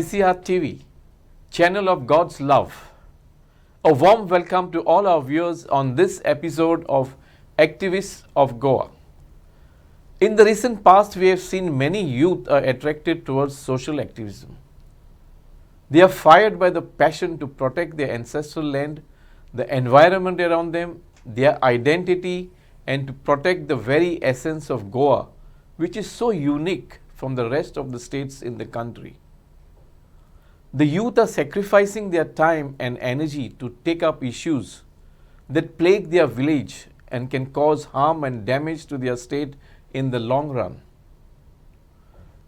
ICR TV, channel of God's love. A warm welcome to all our viewers on this episode of Activists of Goa. In the recent past, we have seen many youth are attracted towards social activism. They are fired by the passion to protect their ancestral land, the environment around them, their identity, and to protect the very essence of Goa, which is so unique from the rest of the states in the country. The youth are sacrificing their time and energy to take up issues that plague their village and can cause harm and damage to their state in the long run.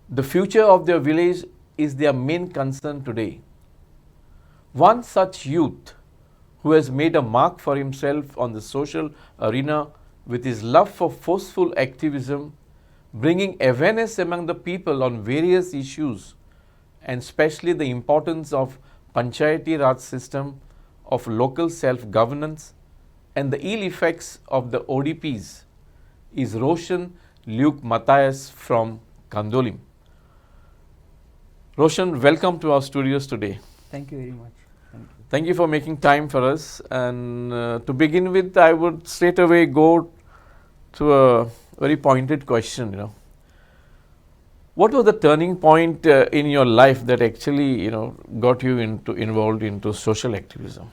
The future of their village is their main concern today. One such youth who has made a mark for himself on the social arena with his love for forceful activism, bringing awareness among the people on various issues, and especially the importance of Panchayati Raj system, of local self-governance, and the ill effects of the ODPs, is Roshan Mathias from Kandolim. Roshan, welcome to our studios today. Thank you very much. Thank you for making time for us. And to begin with, I would straight away go to a very pointed question. What was the turning point in your life that actually, got you involved into social activism?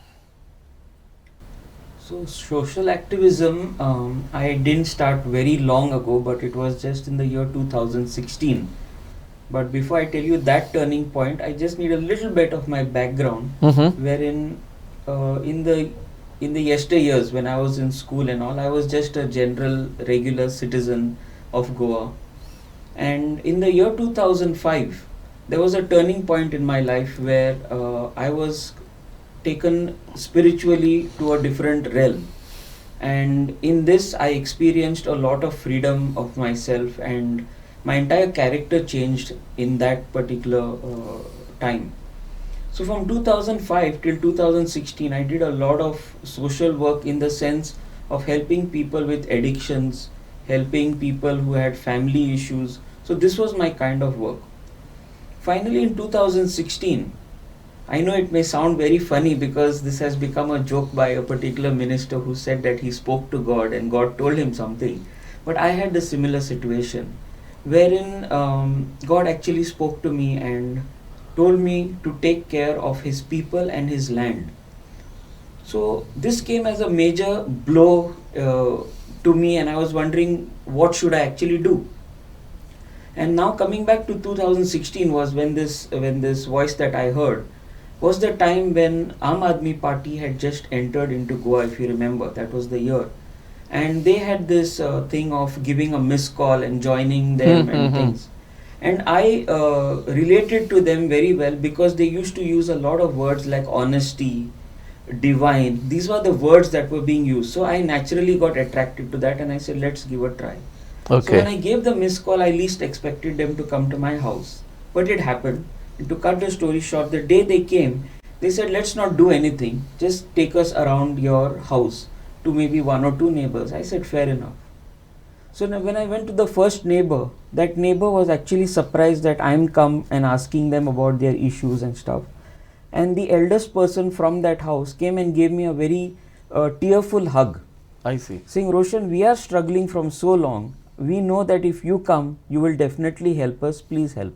So social activism, I didn't start very long ago, but it was just in the year 2016. But before I tell you that turning point, I just need a little bit of my background, wherein in the yesteryears when I was in school and all, I was just a general regular citizen of Goa. And in the year 2005, there was a turning point in my life where I was taken spiritually to a different realm. And in this, I experienced a lot of freedom of myself, and my entire character changed in that particular time. So from 2005 till 2016, I did a lot of social work in the sense of helping people with addictions, helping people who had family issues. So this was my kind of work. Finally in 2016, I know it may sound very funny because this has become a joke by a particular minister who said that he spoke to God and God told him something. But I had a similar situation wherein God actually spoke to me and told me to take care of his people and his land. So this came as a major blow to me, and I was wondering what should I actually do. And now coming back to 2016 was when this voice that I heard was the time when Aam Aadmi Party had just entered into Goa, if you remember. That was the year. And they had this thing of giving a missed call and joining them and things. And I related to them very well because they used to use a lot of words like honesty, divine. These were the words that were being used. So I naturally got attracted to that and I said, let's give a try. Okay. So when I gave the missed call, I least expected them to come to my house. But it happened. And to cut the story short, the day they came, they said, let's not do anything. Just take us around your house to maybe one or two neighbors. I said, fair enough. So now when I went to the first neighbor, that neighbor was actually surprised that I'm come and asking them about their issues and stuff. And the eldest person from that house came and gave me a very tearful hug. I see. Saying, Roshan, we are struggling from so long. We know that if you come, you will definitely help us. Please help.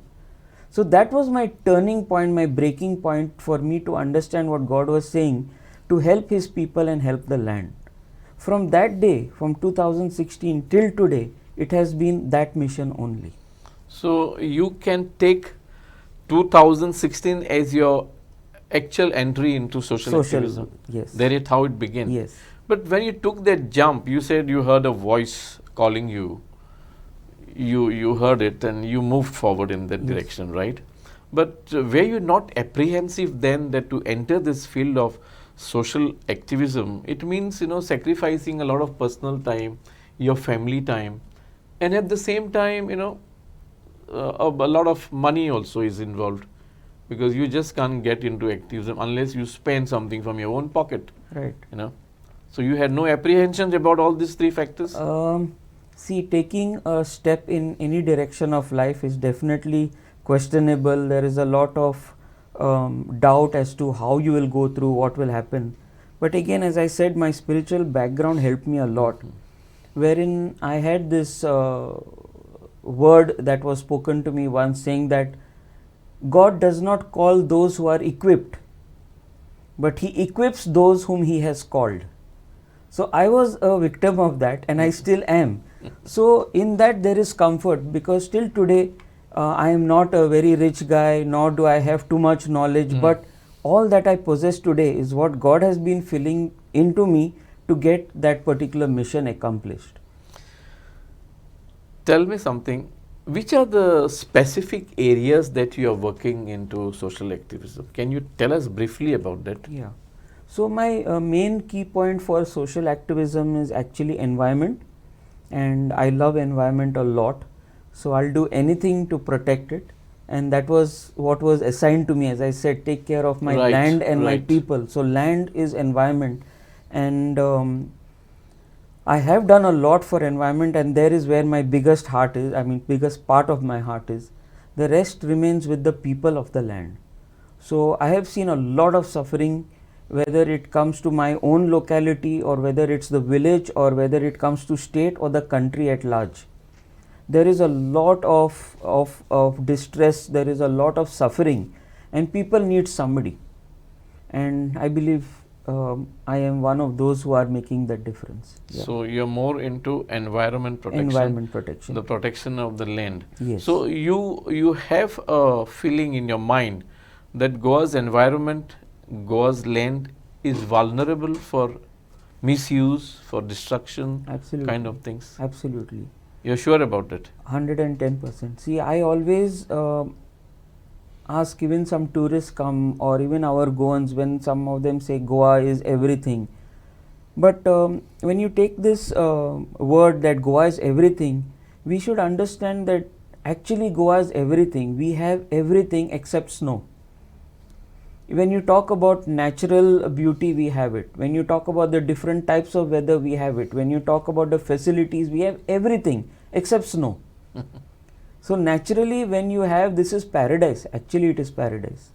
So that was my turning point, my breaking point for me to understand what God was saying, to help his people and help the land. From that day, from 2016 till today, it has been that mission only. So you can take 2016 as your actual entry into social activism. Yes. That is how it began. Yes. But when you took that jump, you said you heard a voice calling you. You heard it and you moved forward in that direction, right? But were you not apprehensive then that to enter this field of social activism, it means, sacrificing a lot of personal time, your family time, and at the same time, a lot of money also is involved, because you just can't get into activism unless you spend something from your own pocket. Right. So you had no apprehensions about all these three factors? See, taking a step in any direction of life is definitely questionable. There is a lot of doubt as to how you will go through, what will happen. But again, as I said, my spiritual background helped me a lot, wherein I had this word that was spoken to me once, saying that God does not call those who are equipped, but He equips those whom He has called. So I was a victim of that, and I still am. So in that there is comfort, because till today I am not a very rich guy, nor do I have too much knowledge, but all that I possess today is what God has been filling into me to get that particular mission accomplished. Tell me something. Which are the specific areas that you are working into social activism? Can you tell us briefly about that? Yeah. So my main key point for social activism is actually environment, and I love environment a lot. So I'll do anything to protect it, and that was what was assigned to me. As I said, take care of my land and my people. So land is environment, and I have done a lot for environment, and there is where my biggest heart is. I mean, biggest part of my heart is. The rest remains with the people of the land. So I have seen a lot of suffering, whether it comes to my own locality, or whether it's the village, or whether it comes to state or the country at large. There is a lot of distress, there is a lot of suffering, and people need somebody. And I believe I am one of those who are making that difference. Yeah. So you're more into environment protection. Environment protection. The protection of the land. Yes. So you have a feeling in your mind that Goa's environment, Goa's land is vulnerable for misuse, for destruction, absolutely, kind of things. Absolutely. You're sure about it? 110%. See, I always ask, even some tourists come, or even our Goans, when some of them say Goa is everything. But when you take this word that Goa is everything, we should understand that actually Goa is everything. We have everything except snow. When you talk about natural beauty, we have it. When you talk about the different types of weather, we have it. When you talk about the facilities, we have everything except snow. So naturally, when you have, this is paradise. Actually, it is paradise.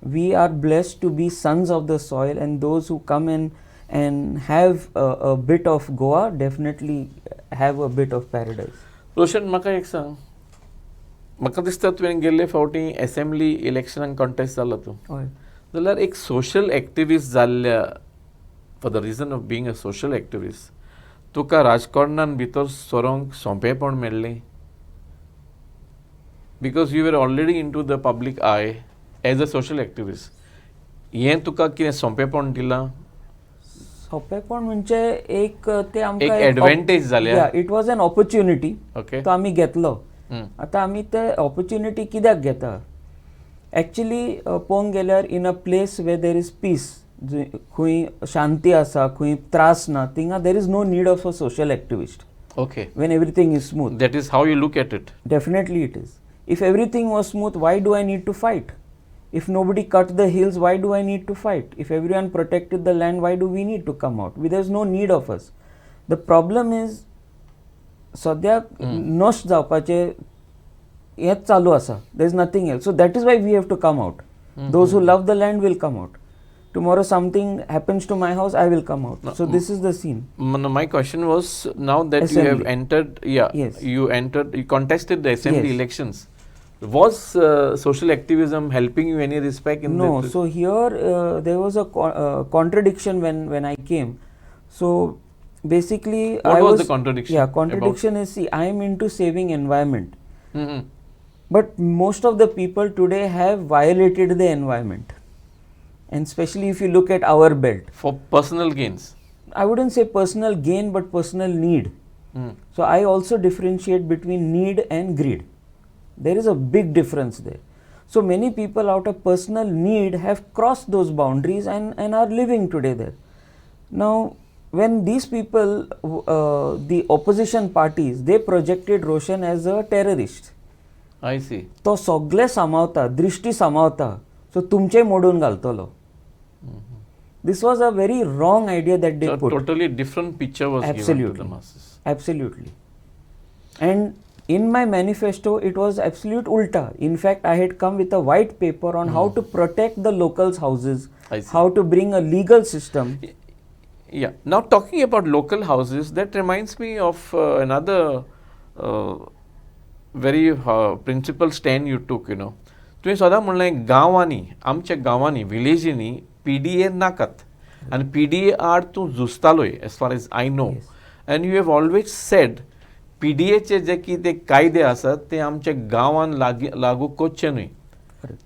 We are blessed to be sons of the soil, and those who come in and have a bit of Goa definitely have a bit of paradise. Roshan, म्हाका एक सांग. म्हाका दिसता तुवें गेल्ले फावटी assembly इलेक्शनाक contest जालो तूं. जाल्यार एक सोशल एक्टिविस्ट जाल्ल्या, for the region of being a social activist, तुका राजकारणान भितर सरोंक सोंपेपण मेळ्ळें? Because you were already into the public eye as a social activist. हें तुका कितें सोंपेपण दिलां? सोंपेपण म्हणजे एक ते आमकां एक एडवांटेज जाल्या. It was an opportunity. Okay. तो आमी घेतलो. आतां आमी ते ऑपॉर्च्युनिटी कित्याक घेता? एक्चुअली पळोवंक गेल्यार in a place where there is peace, खंय शांती आसा, खंय त्रास ना, थिंगा there is no need of a social activist. Okay. When everything is smooth. That is how you look at it. Definitely it is. If everything was smooth, why do I need to fight? If nobody cut the hills, why do I need to fight? If everyone protected the land, why do we need to come out? There is no need of us. The problem is, सद्याक नष्ट जावपाचे हेच चालू आसा. There is nothing else. So that is why we have to come out. Those who love the land will come out. Tomorrow something happens to my house, I will come out. So this is the scene. My question was, now that assembly. you have entered, Yes. you contested the assembly elections. Was social activism helping you in any respect? No. So here there was a contradiction when I came. So basically, what was the contradiction? Yeah, contradiction is, see, I am into saving environment, but most of the people today have violated the environment. And especially if you look at our belt. For personal gains? I wouldn't say personal gain, but personal need. So I also differentiate between need and greed. There is a big difference there. So many people out of personal need have crossed those boundaries and are living today there. Now, when these people, the opposition parties, they projected Roshan as a terrorist. I see. तो सगळे सामावता, दृष्टी सामावता, सो तुमचे मोडून घालतलो. This was a very wrong idea that they put. Totally different picture was given to the masses. Absolutely. And In my manifesto, it was absolute ulta. In fact, I had come with a white paper on how to protect the locals' houses, I see. how to bring a legal system. Yeah. Now talking about local houses, that reminds me of another very principal stand you took. तुम्ही सदां म्हणलें गांवांनी आमच्या गांवांनी विलेजींनी PDA नाकात आनी PDA आड तूं झुजतालोय as far as I know and you have always said PDAचे जे कितें कायदे आसात ते आमच्या गांवांत लागू करचे न्हय.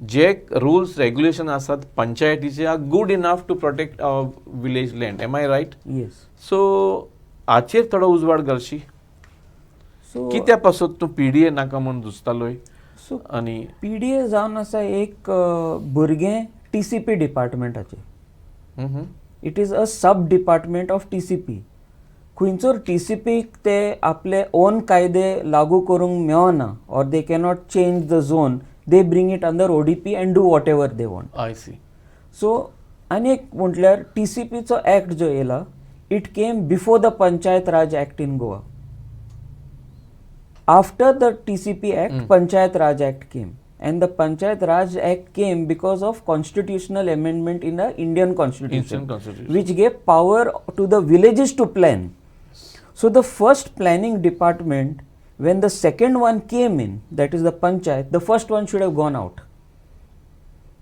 जे रुल्स रेग्युलेशन आसात पंचायतीचे are good enough to protect our village land. Am I right? Yes. So हाचेर थोडो उजवाड घालशी. So कित्या पासून तूं PDA नाका म्हणून झुजतालोय? So आनी PDA जावन आसा एक भुरगें TCP डिपार्टमेंटाचें. इट इज अ सब डिपार्टमेंट ऑफ TCP. खंयचोर TCP ते आपले ओन कायदे लागू करूंक मेळना और दे cannot change the zone. They bring it under ODP and do whatever they want. आय सी. सो आनी एक म्हटल्यार TCPचो ऍक्ट जो येयला, it came before the panchayat Raj act in Goa. After the TCP Act, Panchayat Raj Act came. And the Panchayat Raj Act came because of constitutional amendment in the Indian Constitution, which gave power to the villages to plan. So the first planning department, when the second one came in, that is the Panchayat, the first one should have gone out.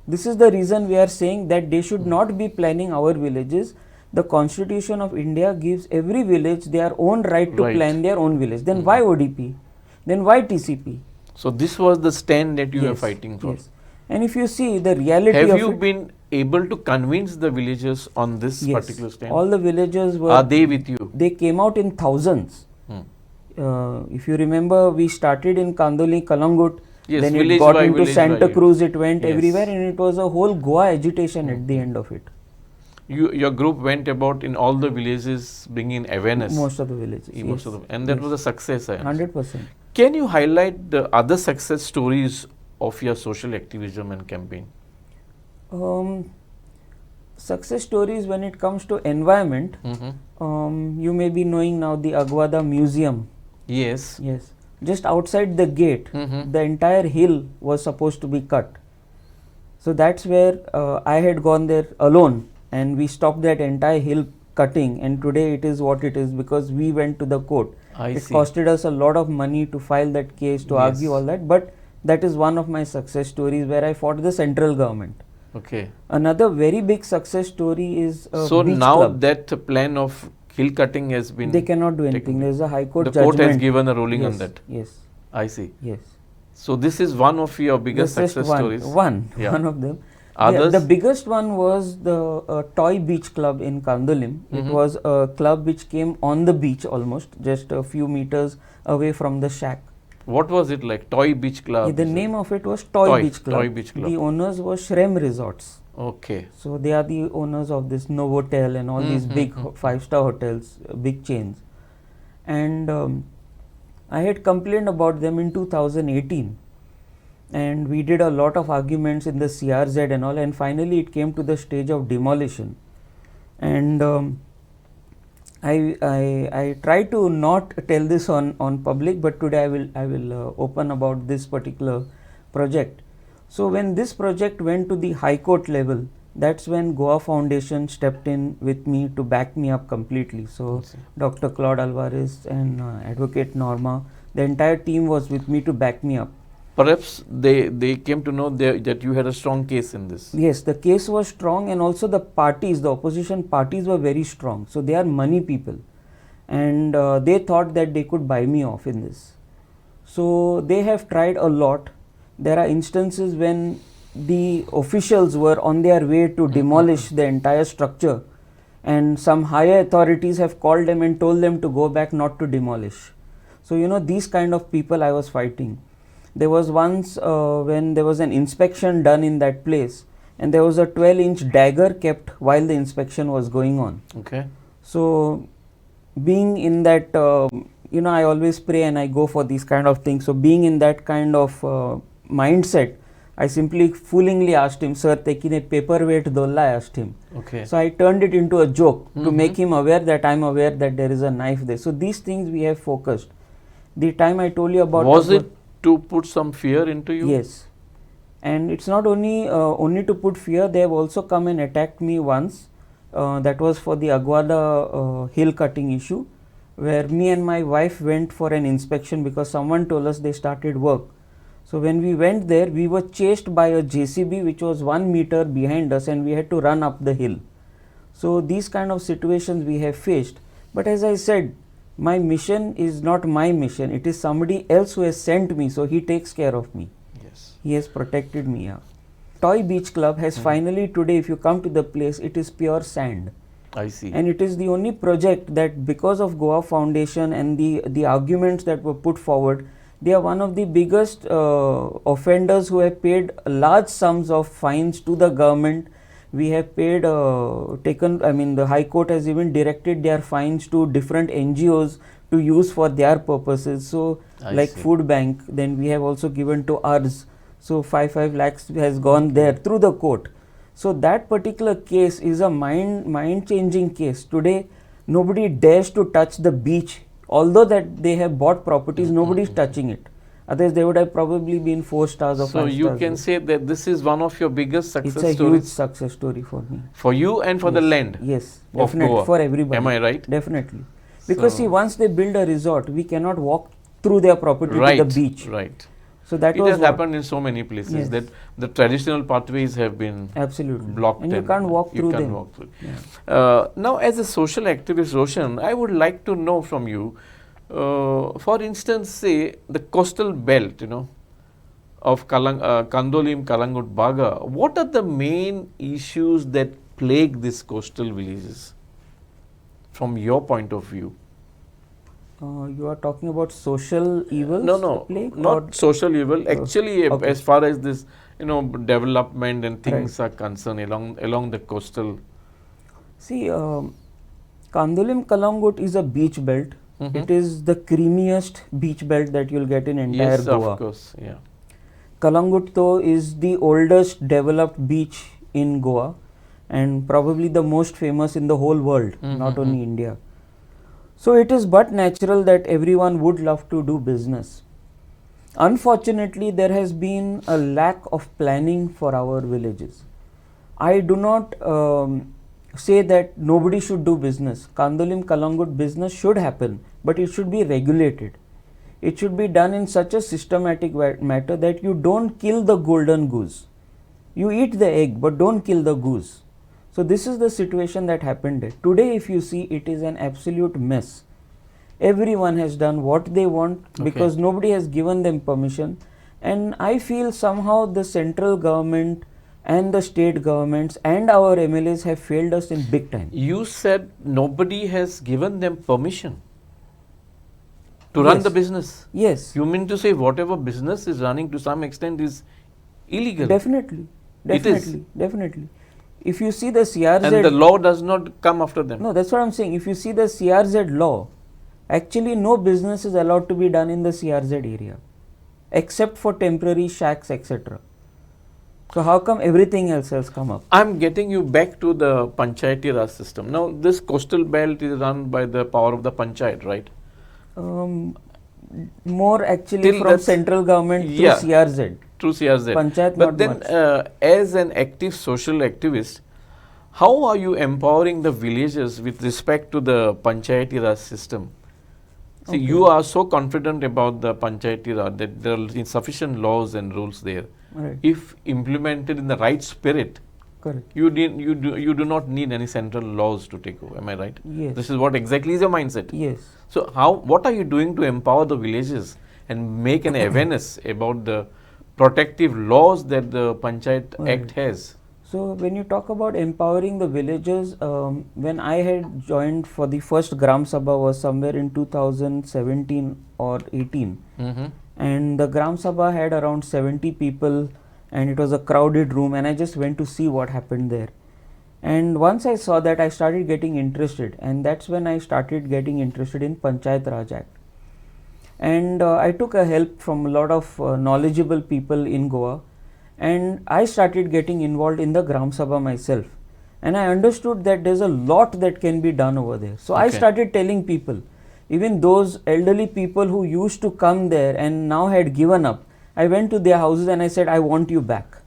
This is the reason we are saying that they should not be planning our villages. The Constitution of India gives every village their own right to plan their own village. Then why ODP? Then why TCP? So this was the stand that you were fighting for. Yes. And if you see the reality Have of you it, been able to convince the villagers on this yes, particular stand? all the villagers were. Are they with you? They came out in thousands. If you remember, we started in Kandoli, Kalangut. Yes, then it village got by into village Santa by Cruz. It went Yes. everywhere, and it was a whole Goa agitation at the end of it. Your group went about in all the villages bringing awareness. Most of the villages. Most of them. And that was a success. 100%. Can you highlight the other success stories of your social activism and campaign? Success stories when it comes to environment. You may be knowing now the Agwada Museum. Yes. Yes. Just outside the gate, the entire hill was supposed to be cut. So that's where I had gone there alone, and we stopped that entire hill cutting, and today it is what it is because we went to the court. It costed us a lot of money to file that case, to argue all that, but that is one of my success stories where I fought the central government. Okay. Another very big success story is so beach now club. that plan of hill cutting has been They cannot do anything. There is a high court the judgment. court has given a ruling on that. Yes. I see. Yes. So this is one of your biggest This is success one, stories. One of them. Others? The biggest one was the Toy Beach Club in Kandolim. It was a club which came on the beach almost, just a few meters away from the shack. What was it like? Toy Beach Club? The name of it was Toy Beach Club. Toy Beach Club. The owners were Shrem Resorts. Okay. So they are the owners of this Novotel and all these big 5-star hotels, big chains. And I had complained about them in 2018. And we did a lot of arguments in the CRZ and all, and finally it came to the stage of demolition. And I try to not tell this on public, but today I will open about this particular project. So when this project went to the High Court level, that's when Goa Foundation stepped in with me to back me up completely. So Dr. Claude Alvarez and Advocate Norma, the entire team was with me to back me up. Perhaps they came to know that you had a strong case in this. Yes, the case was strong, and also the parties, the opposition parties were very strong. So they are money people, and they thought that they could buy me off in this. So they have tried a lot. There are instances when the officials were on their way to demolish the entire structure, and some higher authorities have called them and told them to go back, not to demolish. So these kind of people I was fighting. There was once when there was an inspection done in that place, and there was a 12-inch dagger kept while the inspection was going on. Okay. So being in that, I always pray and I go for these kind of things. So being in that kind of mindset, I simply foolingly asked him, "Sir, tekine paperweight dolla?" I asked him. Okay. So I turned it into a joke to make him aware that I'm aware that there is a knife there. So these things we have focused. The time I told you about... Was it to put some fear into you? Yes. And it's not only to put fear, they have also come and attacked me once. That was for the Agwada hill cutting issue, where me and my wife went for an inspection because someone told us they started work. So when we went there, we were chased by a JCB which was 1 meter behind us, and we had to run up the hill. So these kind of situations we have faced. But as I said, my mission is not my mission. It is somebody else who has sent me, so he takes care of me. Yes. He has protected me. Yeah. Toy Beach Club has finally today, if you come to the place, it is pure sand. I see. And it is the only project that, because of Goa Foundation and the arguments that were put forward, they are one of the biggest offenders who have paid large sums of fines to the government. We have paid, the High Court has even directed their fines to different NGOs to use for their purposes. So, like Food Bank, then we have also given to ours. So, 5 lakhs has gone there through the court. So, that particular case is a mind-changing case. Today, nobody dares to touch the beach. Although that they have bought properties, nobody is touching it. Otherwise, they would have probably been 4 stars or 5 stars. So, you can say that this is one of your biggest success stories? It's a huge success story for me. For you and for the land? Yes, definitely, for everybody. Am I right? Definitely. Because see, once they build a resort, we cannot walk through their property to the beach. Right. So that it was has happened in so many places that the traditional pathways have been blocked. And you can't walk through them. Walk through. Yeah. Now, as a social activist, Roshan, I would like to know from you, for instance, say the coastal belt, of Kandolim, Kalangut, Baga. What are the main issues that plague these coastal villages from your point of view? You are talking about social evils? No, not social evil. Actually, as far as this, development and things are concerned along the coastal. See, Kandolim Kalangut is a beach belt. It is the creamiest beach belt that you'll get in entire Goa. Yes, of course. Yeah. Kalangut though is the oldest developed beach in Goa and probably the most famous in the whole world, not only India. So it is but natural that everyone would love to do business. Unfortunately, there has been a lack of planning for our villages. I do not say that nobody should do business. Kandolim Kalangut business should happen, but it should be regulated. It should be done in such a systematic matter that you don't kill the golden goose. You eat the egg, but don't kill the goose. So this is the situation that happened there. Today, if you see, it is an absolute mess. Everyone has done what they want because nobody has given them permission. And I feel somehow the central government and the state governments and our MLAs have failed us in big time. You said nobody has given them permission to run the business. Yes. You mean to say whatever business is running to some extent is illegal? Definitely. It is. Definitely. If you see the CRZ... And the law does not come after them. No, that's what I'm saying. If you see the CRZ law, actually no business is allowed to be done in the CRZ area except for temporary shacks, etc. So how come everything else has come up? I'm getting you back to the Panchayati Raj system. Now this coastal belt is run by the power of the Panchayat, right? More actually from central government through CRZ. Through CRZ. Panchayat but then as an active social activist, how are you empowering the villages with respect to the Panchayati Raj system? See, you are so confident about the Panchayati Raj that there are insufficient laws and rules there. Right. If implemented in the right spirit, you do not need any central laws to take over. Am I right? Yes. This is what exactly is your mindset. Yes. So what are you doing to empower the villages and make an awareness about the protective laws that the Panchayat Act has? So when you talk about empowering the villages, when I had joined for the first Gram Sabha was somewhere in 2017 or 18. And the Gram Sabha had around 70 people and it was a crowded room, and I just went to see what happened there. And once I saw that, I started getting interested, and that's when I started getting interested in Panchayat Raj Act. And I took a help from a lot of knowledgeable people in Goa, and I started getting involved in the Gram Sabha myself. And I understood that there's a lot that can be done over there. So I started telling people, Even those elderly people who used to come there and now had given up, I went to their houses and I said, I want you back.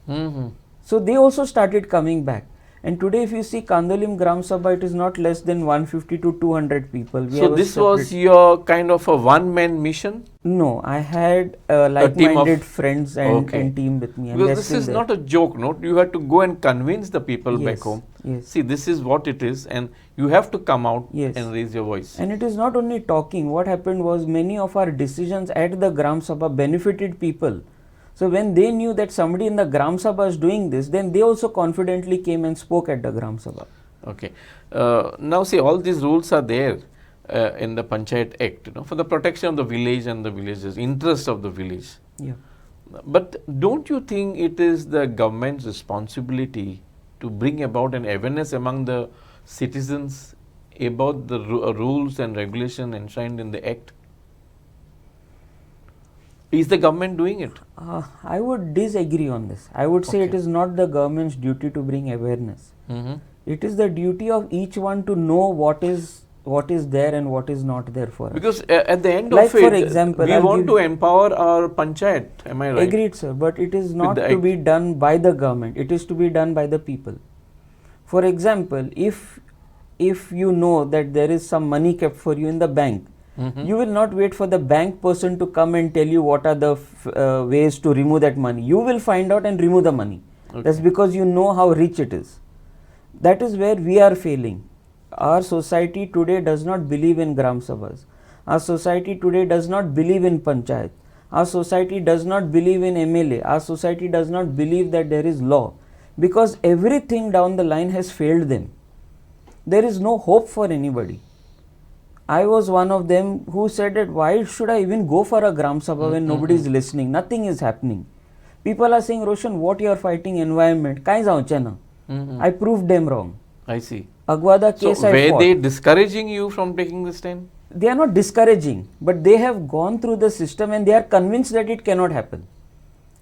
So they also started coming back. And today if you see Kandolim Gram Sabha, it is not less than 150 to 200 people. So this was your kind of a one-man mission? No, I had like-minded friends and team with me. Because this is not a joke, no? You have to go and convince the people back home. Yes. See, this is what it is, and you have to come out Yes. and raise your voice. And it is not only talking. What happened was many of our decisions at the Gram Sabha benefited people. So when they knew that somebody in the Gram Sabha is doing this, then they also confidently came and spoke at the Gram Sabha. Okay. Now see, all these rules are there in the Panchayat Act, you know, for the protection of the village and the villages, interest of the village. Yeah. But don't you think it is the government's responsibility to bring about an awareness among the citizens about the rules and regulation enshrined in the Act? Is the government doing it? I would disagree on this. I would say it is not the government's duty to bring awareness. It is the duty of each one to know what is there and what is not there for us. Because at the end Like of it, for example, we want to empower our panchayat. Am I right? Agreed, sir. But it is not to be done by the government. It is to be done by the people. For example, if you know that there is some money kept for you in the bank, you will not wait for the bank person to come and tell you what are the ways to remove that money. You will find out and remove the money. That's because you know how rich it is. That is where we are failing. Our society today does not believe in Gram Sabhas. Our society today does not believe in Panchayat. Our society does not believe in MLA. Our society does not believe that there is law. Because everything down the line has failed them. There is no hope for anybody. I was one of them who said that why should I even go for a Gram Sabha when nobody is listening, nothing is happening. People are saying, Roshan, what you are fighting environment? Kai jaunche na? I proved them wrong. I see. Agwada case so I fought. were they discouraging you from taking this stand? They are not discouraging, but they have gone through the system and they are convinced that it cannot happen.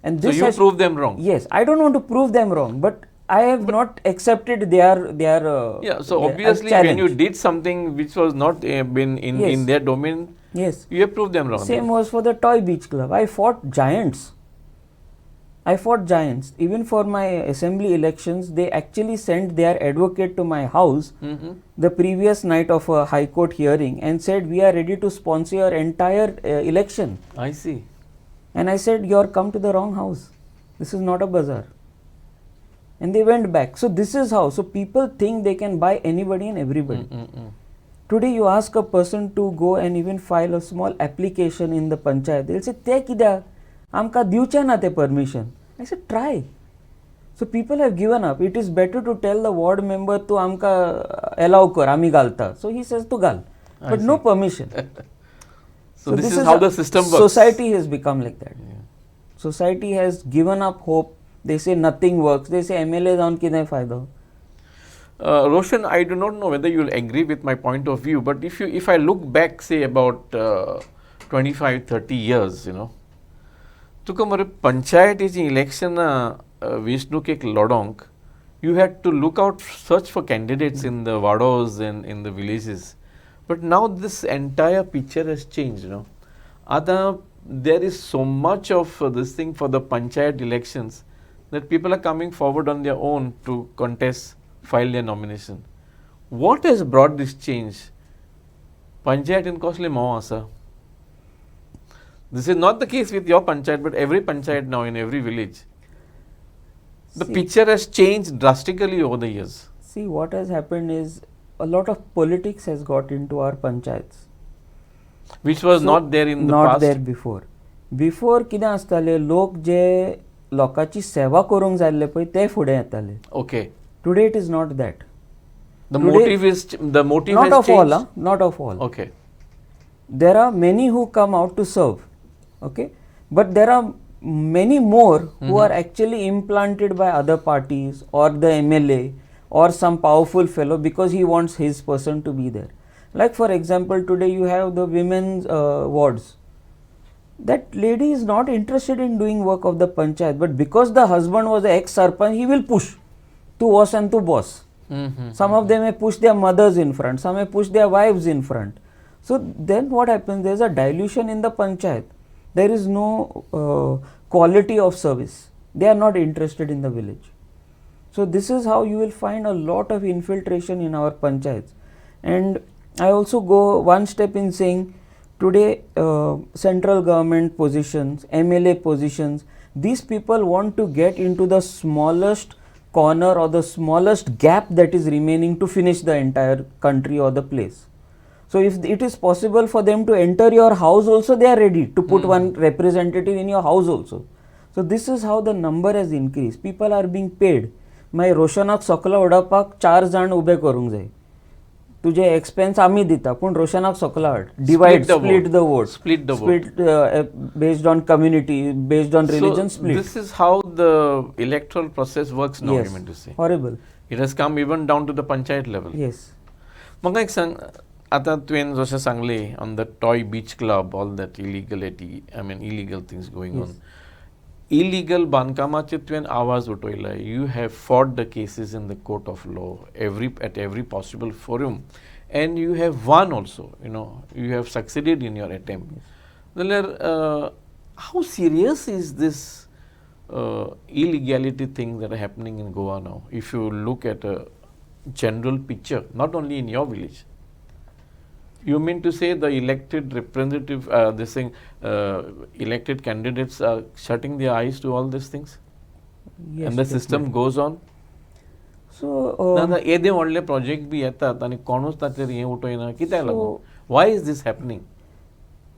And this so you proved them wrong? Yes, I don't want to prove them wrong, but I have not accepted their yeah, so obviously when you did something which was not been in their domain, yes, you have proved them wrong. Same was for the Toy Beach Club. I fought giants. Even for my assembly elections, they actually sent their advocate to my house the previous night of a High Court hearing and said, we are ready to sponsor your entire election. I see. And I said, you are come to the wrong house. This is not a bazaar. And they went back. So this is how. So people think they can buy anybody and everybody. Today you ask a person to go and even file a small application in the panchayat. They will say, te kida? Amka diucha na te permission. I said, try. So people have given up. It is better to tell the ward member to amka allow kar, ami galta. So he says to gal. But no permission. So this is how the system works. Society has become like that. Yeah. Society has given up hope. They say nothing works. They say MLA down ki nahi fayda. Roshan, I do not know whether you will agree with my point of view, but if I look back, say about 25-30 years, you know, तो हमारे panchayat is election Vishnu के लड़ोंक you had to look out, search for candidates in the wardos and in the villages. But now this entire picture has changed, you know. There is so much of this thing for the panchayat elections that people are coming forward on their own to contest, file their nomination. What has brought this change? Panchayat in costly Mawasa. This is not the case with your panchayat, but every panchayat now in every village. The picture has changed drastically over the years. See, what has happened is a lot of politics has got into our panchayats. Which was not there in the past? Not there before. Before कितें आसताले लोक जे लोकांची सेवा करूंक जाल्ले पळय ते फुडें येताले. Okay. Today it is not that. The motive has changed? Not of all. Okay. There are many who come out to serve. Okay. But there are many more who are actually implanted by other parties or the MLA or some powerful fellow because he wants his person to be there. Like for example, today you have the women's wards. That lady is not interested in doing work of the panchayat, but because the husband was an ex-sarpanch, he will push to us and to boss. Some of them may push their mothers in front, some may push their wives in front. So then what happens? There is a dilution in the panchayat. There is no quality of service. They are not interested in the village. So this is how you will find a lot of infiltration in our panchayats. And I also go one step in saying today central government positions, MLA positions, these people want to get into the smallest corner or the smallest gap that is remaining to finish the entire country or the place. So if it is possible for them to enter your house also, they are ready to put one representative in your house also. So this is how the number has increased. People are being paid. मागीर रोशनाक सोकला उडोवपाक 4 जाण ube करूंक जाय. तुजे expense आमी दिता पूण रोशनाक सोकला हाड. Divide, split the vote. Split based on community, based on religion, split. This is how the electoral process works now, Yes. you mean to say. Horrible. It has come even down to the panchayat level. Yes. म्हाका एक सांग, आतां तुवें जशें सांगलें on the toy beach club, all that illegality, I mean illegal things going on. Illegal बांदकामाचेर तुवें आवाज उठयला. You have fought the cases in the court of law at every possible forum, and you have won also. You know, you have succeeded in your attempt. Well, how serious is this illegality thing that are happening in Goa now? If you look at a general picture, not only in your village. You mean to say the elected representative, elected candidates are shutting their eyes to all these things? Yes, and the system goes on? So, येदे व्हडले project B येतात आनी कोणूच ताचेर हें उठयना कित्याक लागून? Why is this happening?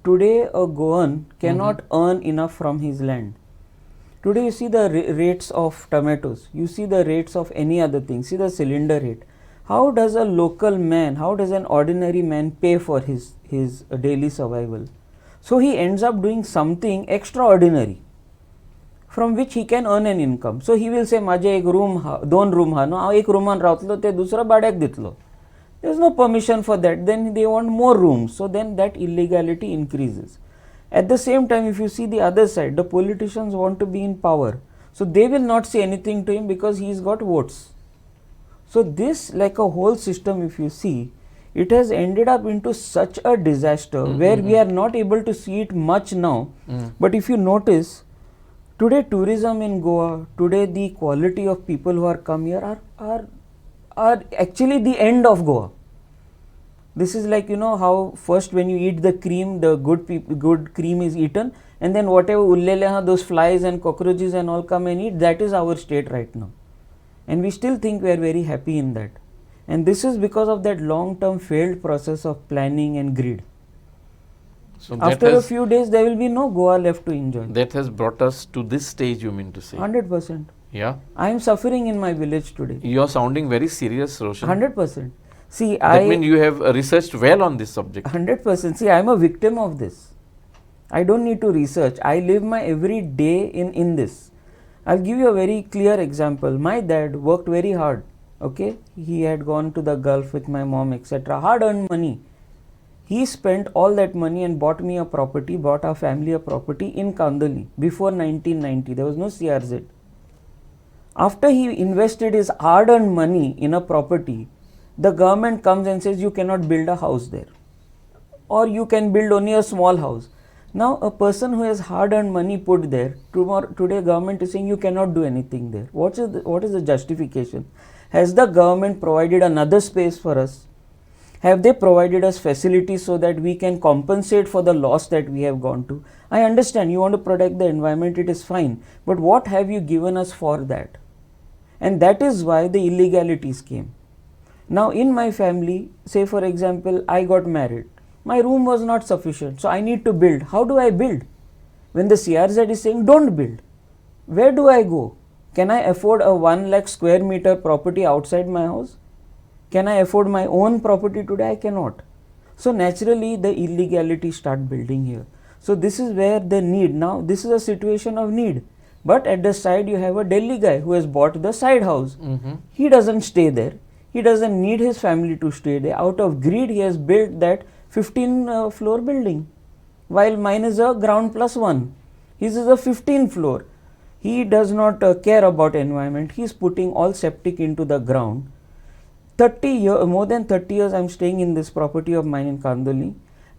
Today a Goan cannot earn enough from his land. Today you see the rates of tomatoes, you see the rates of any other thing, see the cylinder rate. How does a local man, how does an ordinary man pay for his daily survival? So he ends up doing something extraordinary from which he can earn an income. So he will say, माझे एक room, 2 room हा no, हांव एक रूमान रावतलो ते दुसरो भाड्याक दितलो. There is no permission for that. Then they want more rooms. So then that illegality increases. At the same time, if you see the other side, the politicians want to be in power. So they will not say anything to him because he's got votes. So this, like a whole system, if you see, it has ended up into such a disaster where we are not able to see it much now. But if you notice, today tourism in Goa, today the quality of people who are come here are actually the end of Goa. This is like, you know, how first when you eat the cream, the good cream is eaten, and then whatever ullele those flies and cockroaches and all come and eat. That is our state right now. And we still think we are very happy in that. And this is because of that long-term failed process of planning and greed. So after a few days, there will be no Goa left to enjoy. That has brought us to this stage, you mean to say? 100%. Yeah. I am suffering in my village today. You are sounding very serious, Roshan. 100%. See, that means you have researched well on this subject. 100%. See, I am a victim of this. I don't need to research. I live my every day in this. I'll give you a very clear example. My dad worked very hard. Okay, he had gone to the Gulf with my mom, etc. Hard earned money. He spent all that money and bought me a property, bought our family a property in Kandali before 1990. There was no CRZ. After he invested his hard earned money in a property, the government comes and says you cannot build a house there, or you can build only a small house. Now a person who has hard earned money put there, today government is saying you cannot do anything there. What is the justification? Has the government provided another space for us? Have they provided us facilities so that we can compensate for the loss that we have gone to? I understand you want to protect the environment, it is fine, but what have you given us for that? And that is why the illegalities came. Now in my family, say for example, I got married. My room was not sufficient, so I need to build. How do I build? When the CRZ is saying don't build, where do I go? Can I afford a 1 lakh square meter property outside my house? Can I afford my own property today? I cannot. So naturally the illegality start building here. So this is where the need, now this is a situation of need. But at the side you have a Delhi guy who has bought the side house. He doesn't stay there. He doesn't need his family to stay there. Out of greed he has built that 15 floor building, while mine is a ground plus 1. His is a 15 floor. He does not care about environment. He is putting all septic into the ground. More than 30 years I am staying in this property of mine in Kandoli,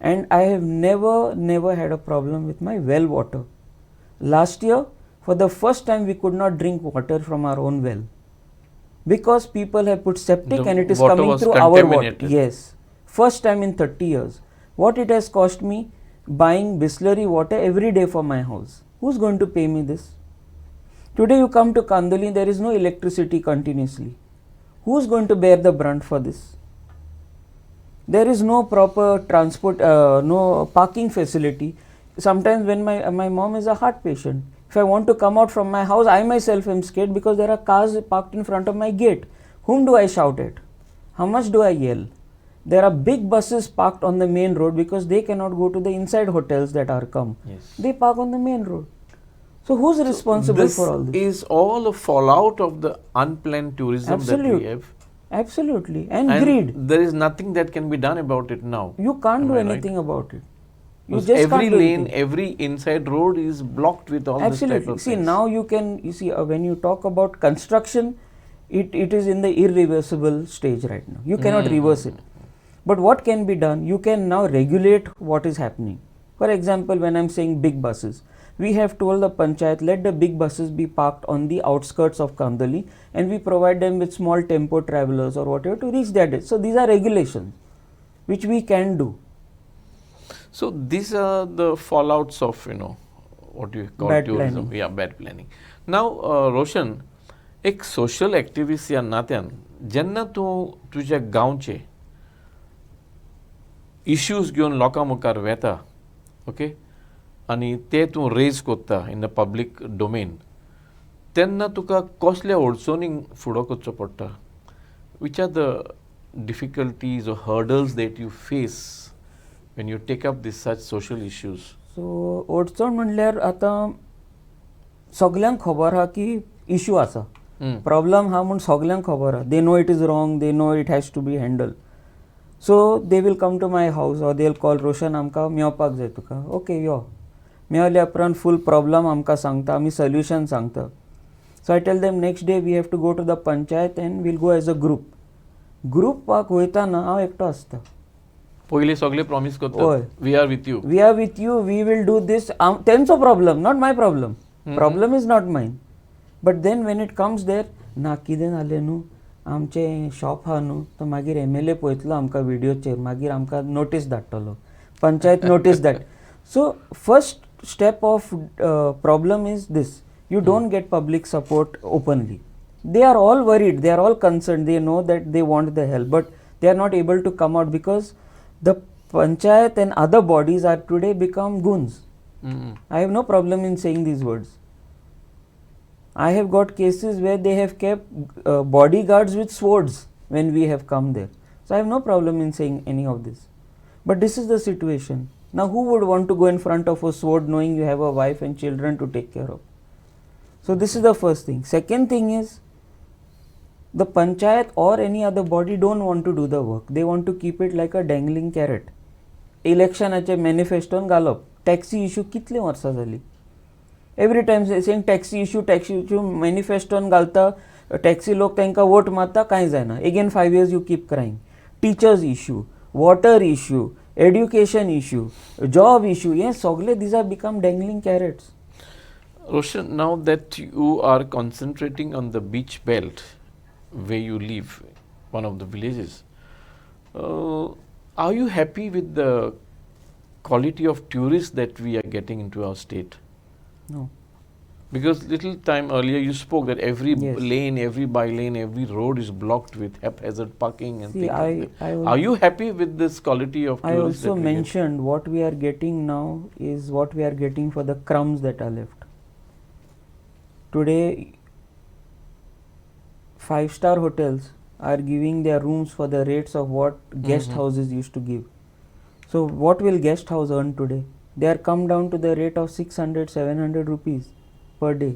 and I have never had a problem with my well water. Last year, for the first time, we could not drink water from our own well because people have put septic The and it is water coming was through our water. contaminated. Yes, first time in 30 years. What it has cost me buying Bisleri water every day for my house. Who's going to pay me this? Today you come to Kandoli, there is no electricity continuously. Who's going to bear the brunt for this? There is no proper transport, no parking facility. Sometimes when my mom is a heart patient, if I want to come out from my house, I myself am scared because there are cars parked in front of my gate. Whom do I shout at? How much do I yell? There are big buses parked on the main road because they cannot go to the inside hotels that are come. Yes. They park on the main road. So who's responsible for all this? This is all a fallout of the unplanned tourism that we have. Absolutely. And greed. There is nothing that can be done about it now. You can't do Am I right? anything about it. You Because just every can't do lane, anything. every inside road is blocked with all this type Absolutely. of See, things. now you see, when you talk about construction, it is in the irreversible stage right now. You cannot reverse it. But what can be done? You can now regulate what is happening. For example, when I'm saying big buses, we have told the panchayat, let the big buses be parked on the outskirts of Kandali and we provide them with small tempo travelers or whatever to reach their day. So these are regulations which we can do. So these are the fallouts of, what you call Bad tourism. planning. Yeah, bad planning. Now, Roshan, एक social activist या नात्यान जेन्ना तूं तुज्या गांवचे issues घेवन लोकां मुखार वेता, ओके, आनी ते तूं रेज कोत्ता इन द पब्लीक डोमेन, तेन्ना तुका कसल्या अडचणींक फुडो करचो पडटा? Which are the difficulties or hurdles that you face when you take up this such social issues? सो अडचण म्हणल्यार आतां सगल्यांक खबर आहा की इश्यू आसा, प्रॉब्लम हा म्हूण सगल्यांक खबर आहा. They know it is wrong, they know it has to be handle. So they will come to my house or they will call Roshan आमकां मेळपाक जाय तुका. ओके यो. मेळल्या उपरांत फूल प्रॉब्लम आमकां सांगता, आमी सोल्युशन सांगता. So I tell them next day we have to go to the panchayat and will go as a group. ग्रुपाक वयताना हांव एकटो आसता. पयलीं सगळे प्रॉमिस होय. करतात, we are with you. We are with you, we will do this. तेंचो problem, not my problem. Problem is not mine. But then when it comes there, ना कितें जालें न्हू, आमचें शॉप आहा न्हू, तो मागीर MLA पळयतलो आमकां विडियोचेर, मागीर आमकां नोटीस धाडटलो, पंचायत नोटीस धाड. So first step of problem is this, you don't get public support openly. They are all worried, they are all concerned, they know that they want the help, but they are not able to come out because the panchayat and other bodies are today become goons. I have no problem in saying these words. I have got cases where they have kept bodyguards with swords when we have come there. So I have no problem in saying any of this. But this is the situation. Now who would want to go in front of a sword knowing you have a wife and children to take care of? So this is the first thing. Second thing is, the panchayat or any other body don't want to do the work. They want to keep it like a dangling carrot. Electionaचे manifestoन घालप. Taxi issue कितले वर्सां जाली. Every time saying taxi issue, manifestoन घालता, taxi लोक तांकां vote मारता, कांय जायना. Again 5 years you keep crying. Teachers issue, water issue, education issue, job issue, yes, सगळे these have become dangling carrots. Roshan, now that you are concentrating on the beach belt where you live, one of the villages, are you happy with the quality of tourists that we are getting into our state? No. Because little time earlier you spoke that every Yes. lane, every by-lane, every road is blocked with haphazard parking and See, things like that. I Are you happy with this quality of I tourists also that we get? mentioned what we are getting now is what we are getting for the crumbs that are left. Today, 5-star hotels are giving their rooms for the rates of what guest houses used to give. So what will guest house earn today? They are come down to the rate of 600, 700 rupees per day.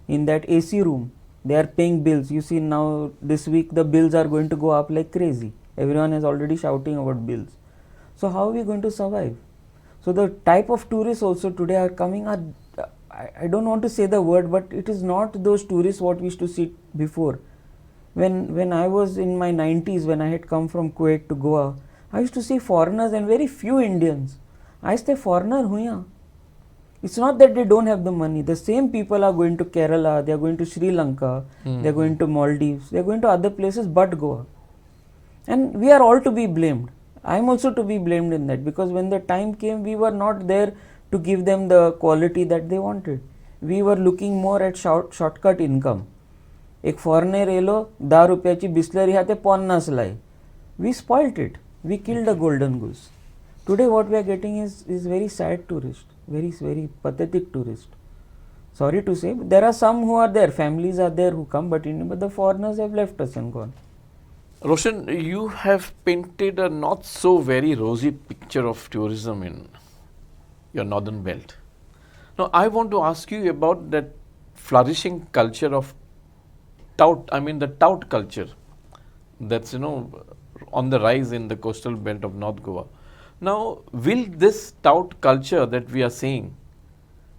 In that AC room, they are paying bills. You see now this week the bills are going to go up like crazy. Everyone is already shouting about bills. So how are we going to survive? So the type of tourists also today are coming are, I don't want to say the word, but it is not those tourists what we used to see before. When I was in my 90s, when I had come from Kuwait to Goa, I used to see foreigners and very few Indians. I used to say, foreigner huya. It's not that they don't have the money. The same people are going to Kerala, they are going to Sri Lanka, they are going to Maldives, they are going to other places but Goa. And we are all to be blamed. I am also to be blamed in that, because when the time came, we were not there to give them the quality that they wanted. We were looking more at shortcut income. एक foreigner yellow 10 रुपयाची बिस्लरी हा ते 50 लाई. We spoilt it. We killed a golden goose. Today what we are getting is very sad tourist, very pathetic tourist. Sorry to say, but there are some who are there, families are there who come, but the foreigners have left us and gone. Roshan, you have painted a not so very rosy picture of tourism in your northern belt. Now, I want to ask you about that flourishing culture of tout, the tout culture that's, on the rise in the coastal belt of North Goa. Now, will this tout culture that we are seeing,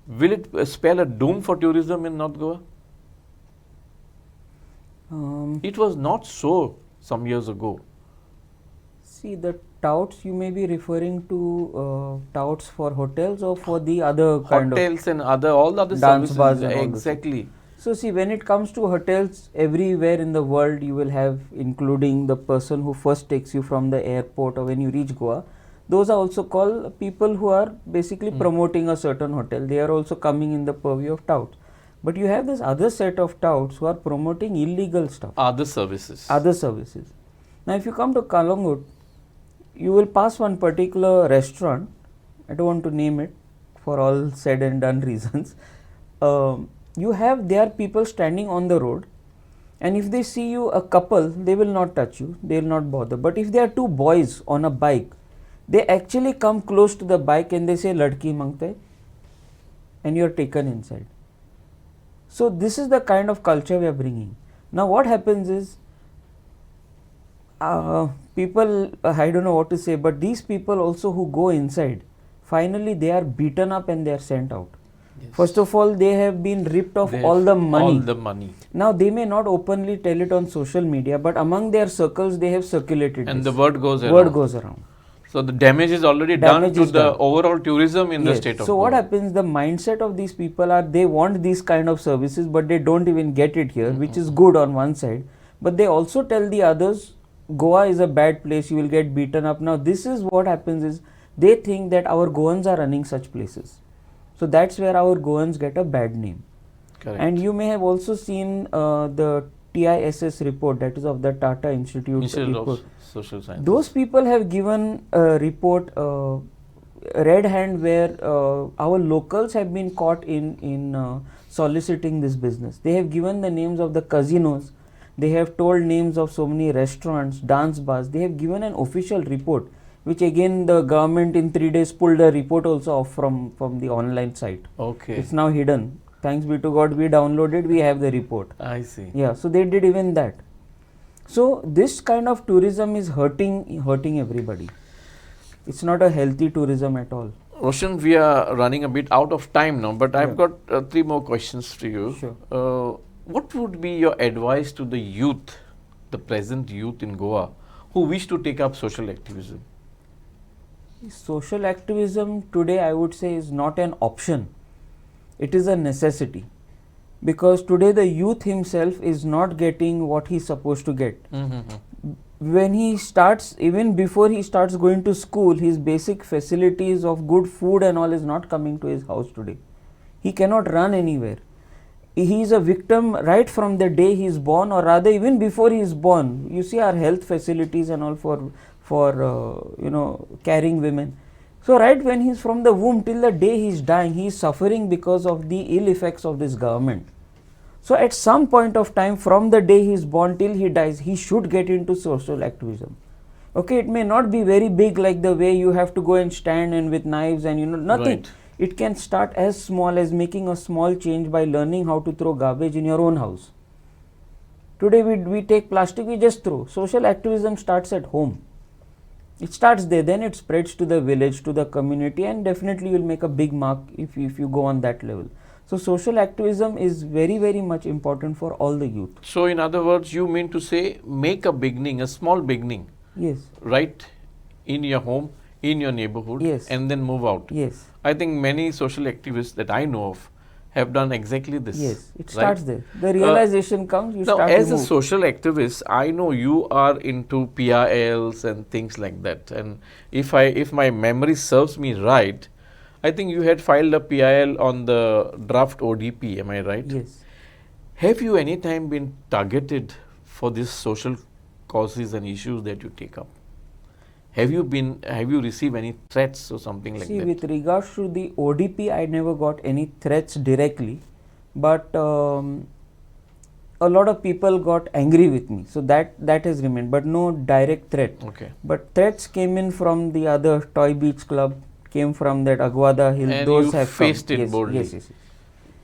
will it spell a doom for tourism in North Goa? It was not so some years ago. See, the touts you may be referring to touts for hotels or for the other kind of hotels and all the other dance services. bars and all Exactly. So see, when it comes to hotels, everywhere in the world you will have, including the person who first takes you from the airport or when you reach Goa, those are also called people who are basically promoting a certain hotel. They are also coming in the purview of touts. But you have this other set of touts who are promoting illegal stuff. Other services. Other services. Now if you come to Kalangut, you will pass one particular restaurant. I don't want to name it for all said and done reasons. There are people standing on the road, and if they see you a couple, they will not touch you, they will not bother. But if there are two boys on a bike, they actually come close to the bike and they say ladki mangte, and you are taken inside. So this is the kind of culture we are bringing. Now what happens is, people, I don't know what to say, but these people also who go inside, finally they are beaten up and they are sent out. Yes. First of all, they have been ripped of all the money. Now they may not openly tell it on social media, but among their circles they have circulated and this. The word goes around. So the damage is already done to the overall tourism in the state of So Goa. what happens, the mindset of these people are, they want these kind of services, but they don't even get it here, which is good on one side. But they also tell the others, Goa is a bad place, you will get beaten up. Now this is what happens is, they think that our Goans are running such places. So that's where our Goans get a bad name. Correct. And you may have also seen the TISS report, that is of the Tata Institute report. Of Social Sciences. Those people have given a report, red hand, where our locals have been caught in soliciting this business. They have given the names of the casinos, they have told names of so many restaurants, dance bars. They have given an official report, which again the government in 3 days pulled a report also off from the online site. Okay. It's now hidden. Thanks be to God, we downloaded, we have the report. I see. Yeah, so they did even that. So this kind of tourism is hurting everybody. It's not a healthy tourism at all. Roshan, we are running a bit out of time now, but I've got 3 more questions to you. Sure. What would be your advice to the youth, the present youth in Goa, who wish to take up social activism? Social activism today, I would say, is not an option. It is a necessity. Because today the youth himself is not getting what he's supposed to get. When he starts, even before he starts going to school, his basic facilities of good food and all is not coming to his house today. He cannot run anywhere. He is a victim right from the day he is born, or rather even before he is born. You see our health facilities and all for carrying women. So right when he is from the womb till the day he is dying, he is suffering because of the ill effects of this government. So at some point of time, from the day he is born till he dies, he should get into social activism. Okay, it may not be very big like the way you have to go and stand and with knives and nothing. Right. It can start as small as making a small change by learning how to throw garbage in your own house. Today we take plastic, we just throw. Social activism starts at home. It starts there, then it spreads to the village, to the community, and definitely you will make a big mark if you go on that level. So social activism is very, very much important for all the youth. So in other words, you mean to say, make a beginning, a small beginning. Yes. Right in your home, in your neighborhood, Yes. and then move out. Yes. I think many social activists that I know of have done exactly this. Yes. It right? starts there. The realization comes, you Now, start as to a move. social activist, I know you are into PRLs and things like that. And if my memory serves me right, I think you had filed a PIL on the draft ODP. Am I right? Yes. Have you any time been targeted for these social causes and issues that you take up? Have you received any threats or something like See, that? with regards to the ODP, I never got any threats directly, but a lot of people got angry with me, so that has remained, but no direct threat. Okay. But threats came in from the other Toy Beach Club, came from that Aguada Hill. And those you have faced come. it Yes, boldly. yes, yes, yes.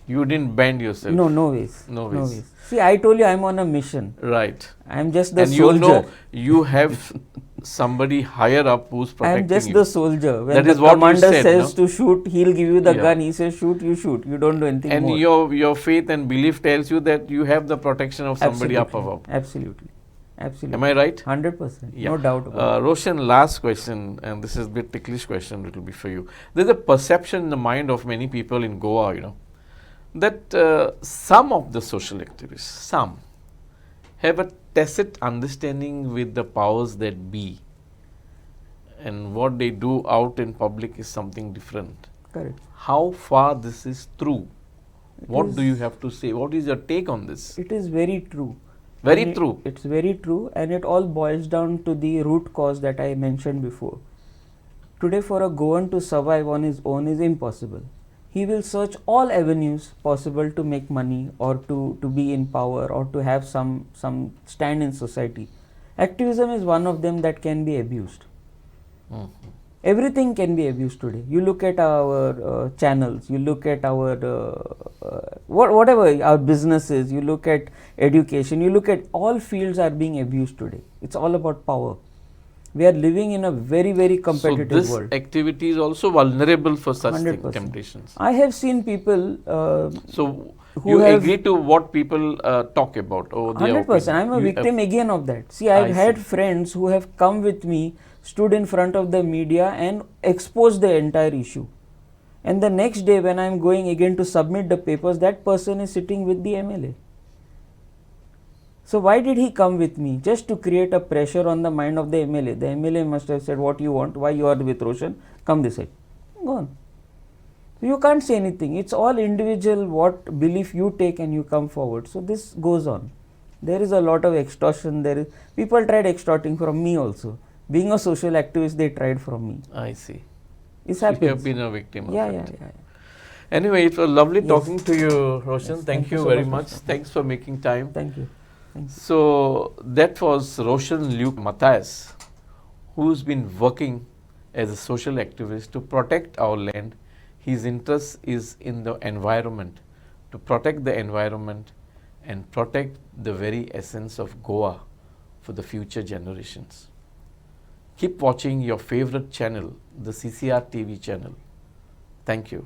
You didn't bend yourself. No, no ways. No ways. See, I told you I'm on a mission. Right. I'm just the And soldier. you know you have somebody higher up who's protecting I'm just you. the soldier. When That the is what you commander said, says no? to shoot, he'll give you the Yeah. gun. He says shoot, you shoot. You don't do anything And more. your faith and belief tells you that you have the protection of somebody up above. Absolutely. Absolutely. Am I right? 100%. Yeah. No doubt about it. Roshan, last question, and this is a bit ticklish question, it will be for you. There's a perception in the mind of many people in Goa, that some of the social activists, have a tacit understanding with the powers that be. And what they do out in public is something different. Correct. How far this is true? What do you is- have to say? What is your take on this? It is very true. Very And true. It's very true, and it all boils down to the root cause that I mentioned before. Today, for a Goan to survive on his own is impossible. He will search all avenues possible to make money or to be in power or to have some stand in society. Activism is one of them that can be abused. Mhm. Everything can be abused today. You look at our channels, you look at our whatever our businesses, you look at education, you look at all fields are being abused today. It's all about power. We are living in a very, very competitive so this world. activity is also vulnerable for such 100%. temptations. I have seen people So who you have- agree to what people talk about? Or their 100%. I'm a opinion. victim again of that. See, I've I had see. friends who have come with me, stood in front of the media and exposed the entire issue. And the next day when I'm going again to submit the papers, that person is sitting with the MLA. So why did he come with me? Just to create a pressure on the mind of the MLA. The MLA must have said, what you want, why you are with Roshan, come this side. Gone. You can't say anything. It's all individual, what belief you take and you come forward. So this goes on. There is a lot of extortion. People tried extorting from me also. Being a social activist, they tried from me. I see. It's So you happens. have been a victim Yeah, of yeah, it. yeah. Anyway, it was lovely Yes. talking to you, Roshan. Yes, Thank you so very much. Roshan. Thanks for making time. Thank you. Thank you. So that was Roshan Luke Mathias, who's been working as a social activist to protect our land. His interest is in the environment, to protect the environment and protect the very essence of Goa for the future generations. Keep watching your favorite channel, the CCR TV channel. Thank you.